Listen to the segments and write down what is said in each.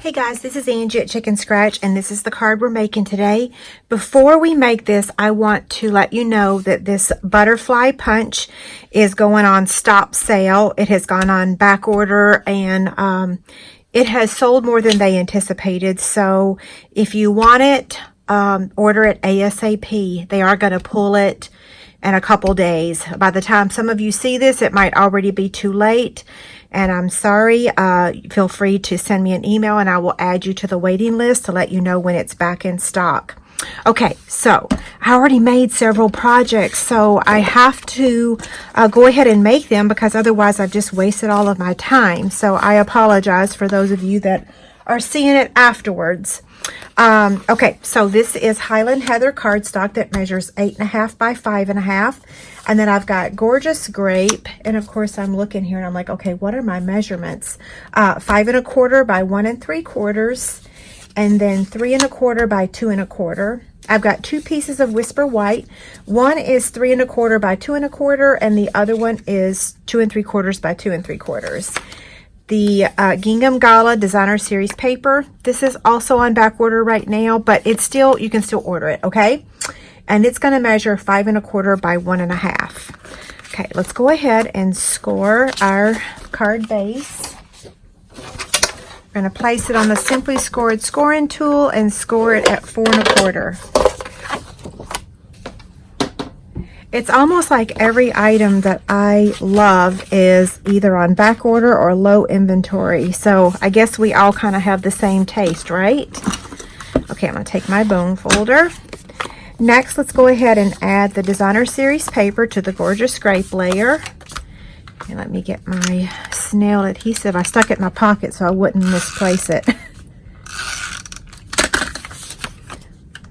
Hey guys, this is Angie at Chicken Scratch, and this is the card we're making today. Before we make this, I want to let you know that this butterfly punch is going on stop sale. It has gone on back order, and it has sold more than they anticipated. So if you want it, order it ASAP. They are going to pull it in a couple days. By the time some of you see this, it might already be too late. And I'm sorry. Feel free to send me an email and I will add you to the waiting list to let you know when it's back in stock. Okay, so I already made several projects, so I have to go ahead and make them because otherwise I've just wasted all of my time. So I apologize for those of you that are seeing it afterwards. Okay, so this is Highland Heather cardstock that measures 8.5 by 5.5. And then I've got Gorgeous Grape. And of course I'm looking here and I'm like, okay, what are my measurements? 5 1/4 by 1 3/4. And then 3 1/4 by 2 1/4. I've got 2 pieces of Whisper White. One is 3 1/4 by 2 1/4, and the other one is 2 3/4 by 2 3/4. The Gingham Gala Designer Series paper. This is also on back order right now, but it's still, you can still order it, okay? And it's going to measure 5 1/4 by 1 1/2. Okay, let's go ahead and score our card base. We're going to place it on the Simply Scored scoring tool and score it at 4 1/4. It's almost like every item that I love is either on back order or low inventory. So I guess we all kind of have the same taste, right? Okay, I'm going to take my bone folder. Next, let's go ahead and add the Designer Series paper to the Gorgeous Grape layer. And let me get my snail adhesive. I stuck it in my pocket so I wouldn't misplace it.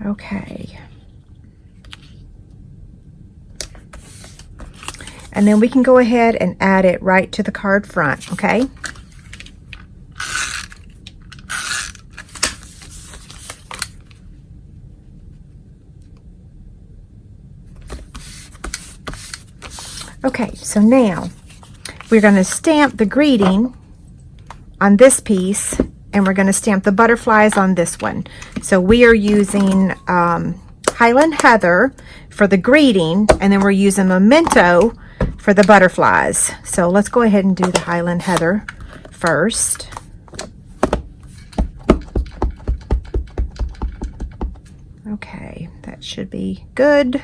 Okay. And then we can go ahead and add it right to the card front, okay? Okay, so now we're going to stamp the greeting on this piece, and we're going to stamp the butterflies on this one. So we are using Highland Heather for the greeting, and then we're using Memento for the butterflies. So let's go ahead and do the Highland Heather first. Okay, that should be good.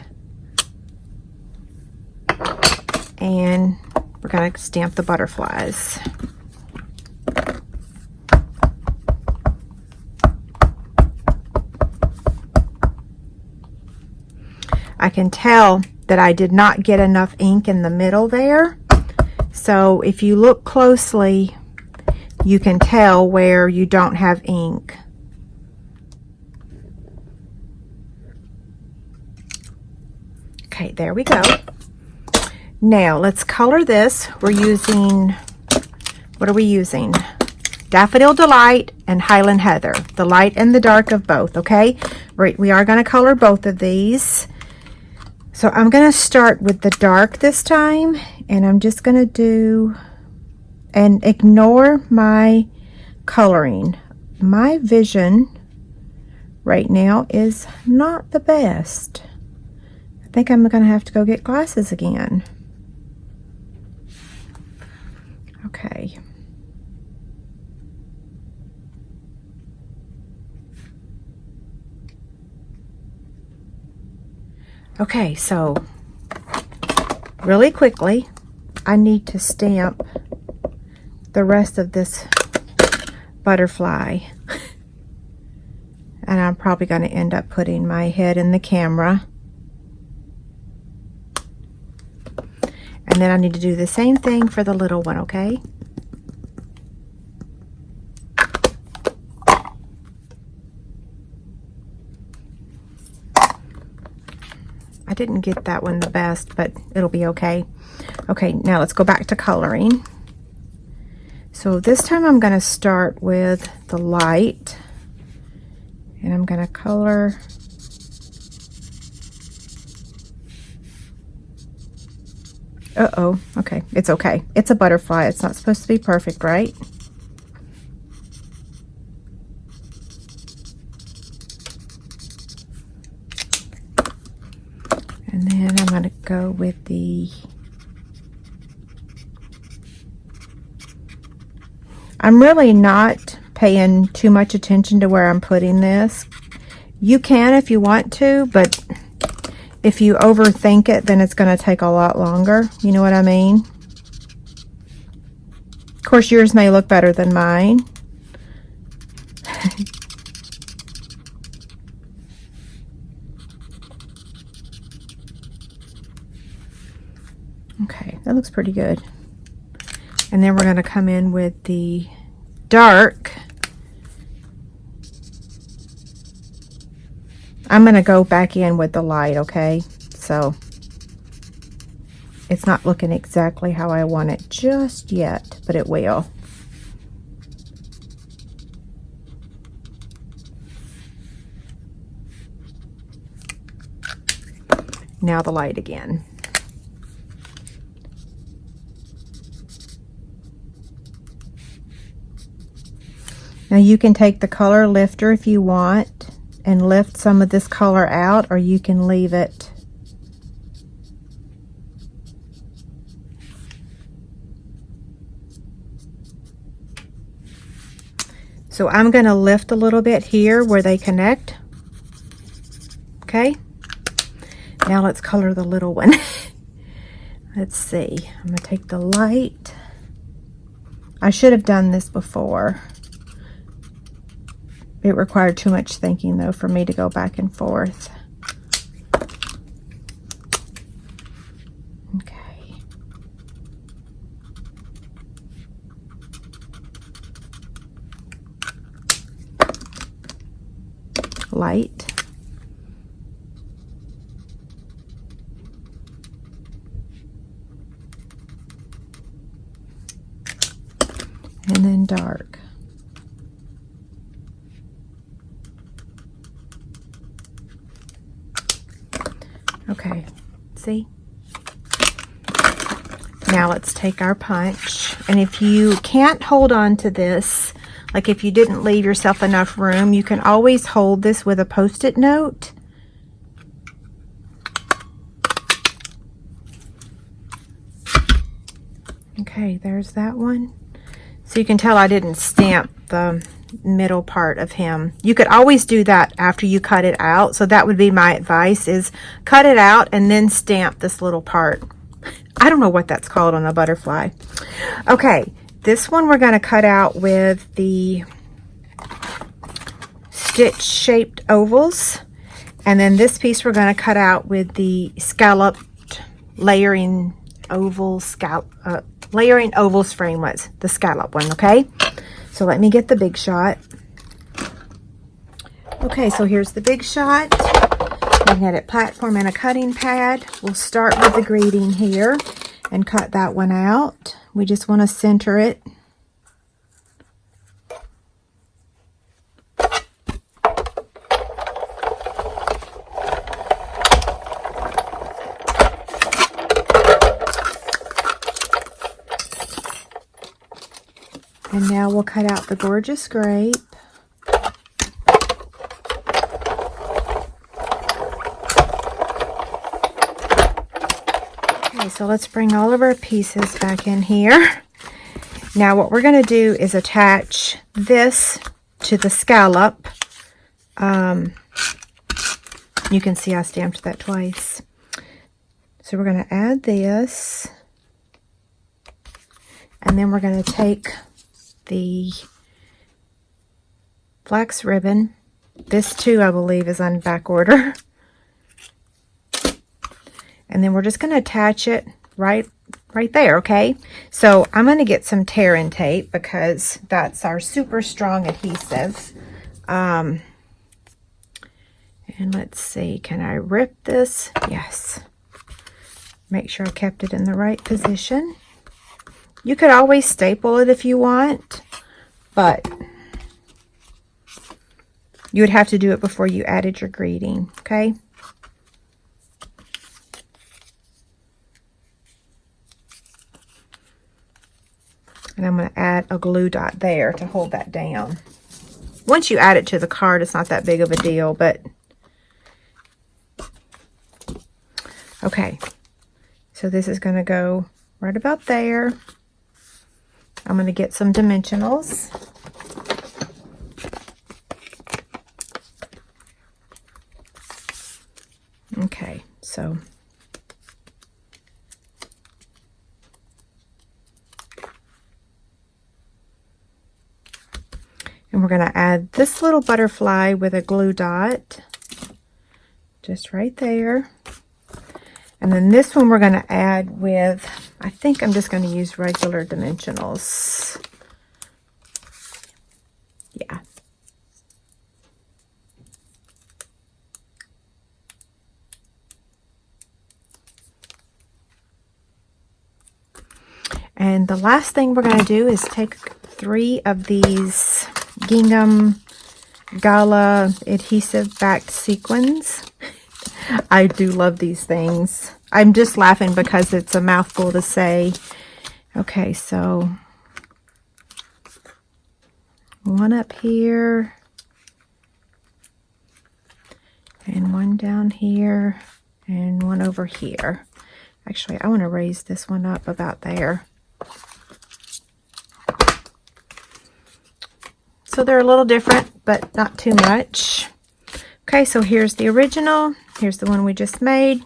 And we're going to stamp the butterflies. I can tell that I did not get enough ink in the middle there. So if you look closely, you can tell where you don't have ink. Okay, there we go. Now let's color this. We're using, what are we using? Daffodil Delight and Highland Heather, the light and the dark of both, okay? We are going to color both of these. So I'm going to start with the dark this time, and I'm just going to do, and ignore my coloring. My vision right now is not the best. I think I'm going to have to go get glasses again. Okay. Okay, so really quickly, I need to stamp the rest of this butterfly. And I'm probably going to end up putting my head in the camera. And then I need to do the same thing for the little one, okay? I didn't get that one the best, but it'll be okay. Okay, now let's go back to coloring. So this time I'm going to start with the light, and I'm going to color okay, it's okay. It's a butterfly. It's not supposed to be perfect, right? with the, I'm really not paying too much attention to where I'm putting this. You can if you want to, but if you overthink it, then it's going to take a lot longer. You know what I mean? Of course, yours may look better than mine. Okay, that looks pretty good. And then we're going to come in with the dark. I'm going to go back in with the light, okay? So it's not looking exactly how I want it just yet, but it will. Now the light again. Now you can take the color lifter if you want and lift some of this color out, or you can leave it. So I'm going to lift a little bit here where they connect. Okay. Now let's color the little one. Let's see. I'm going to take the light. I should have done this before. It required too much thinking, though, for me to go back and forth. Okay. Light. And then dark. Okay, see? Now let's take our punch. And if you can't hold on to this, like if you didn't leave yourself enough room, you can always hold this with a Post-it note. Okay, there's that one. So you can tell I didn't stamp the middle part of him. You could always do that after you cut it out. So that would be my advice, is cut it out and then stamp this little part. I don't know what that's called on a butterfly. Okay, this one we're going to cut out with the stitch shaped ovals. And then this piece we're going to cut out with the scalloped layering ovals, layering ovals framelits, the scallop one, okay? So let me get the big shot. Okay, so here's the big shot. Magnetic platform and a cutting pad. We'll start with the greeting here and cut that one out. We just want to center it. And now we'll cut out the gorgeous grape. Okay, so let's bring all of our pieces back in here. Now what we're going to do is attach this to the scallop. You can see I stamped that twice. So we're going to add this. And then we're going to take the flax ribbon. This too, I believe, is on back order. And then we're just going to attach it right there, okay? So I'm going to get some tear-in tape because that's our super strong adhesive. And let's see, can I rip this? Yes. Make sure I kept it in the right position. You could always staple it if you want, but you would have to do it before you added your greeting, okay? And I'm going to add a glue dot there to hold that down. Once you add it to the card, it's not that big of a deal, but okay. So this is going to go right about there. I'm going to get some dimensionals. Okay, so and we're going to add this little butterfly with a glue dot just right there. And then this one we're going to add with, I think I'm just going to use regular dimensionals. Yeah. And the last thing we're going to do is take 3 of these gingham Gala adhesive backed sequins. I do love these things. I'm just laughing because it's a mouthful to say. Okay, so one up here and one down here and one over here. Actually, I want to raise this one up about there. So they're a little different, but not too much. Okay, so here's the original. Here's the one we just made.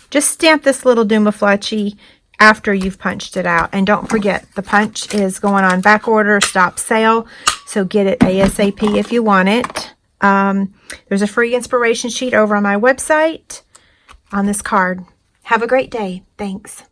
Just stamp this little Dumaflucci after you've punched it out. And don't forget, the punch is going on back order, stop sale. So get it ASAP if you want it. There's a free inspiration sheet over on my website on this card. Have a great day. Thanks.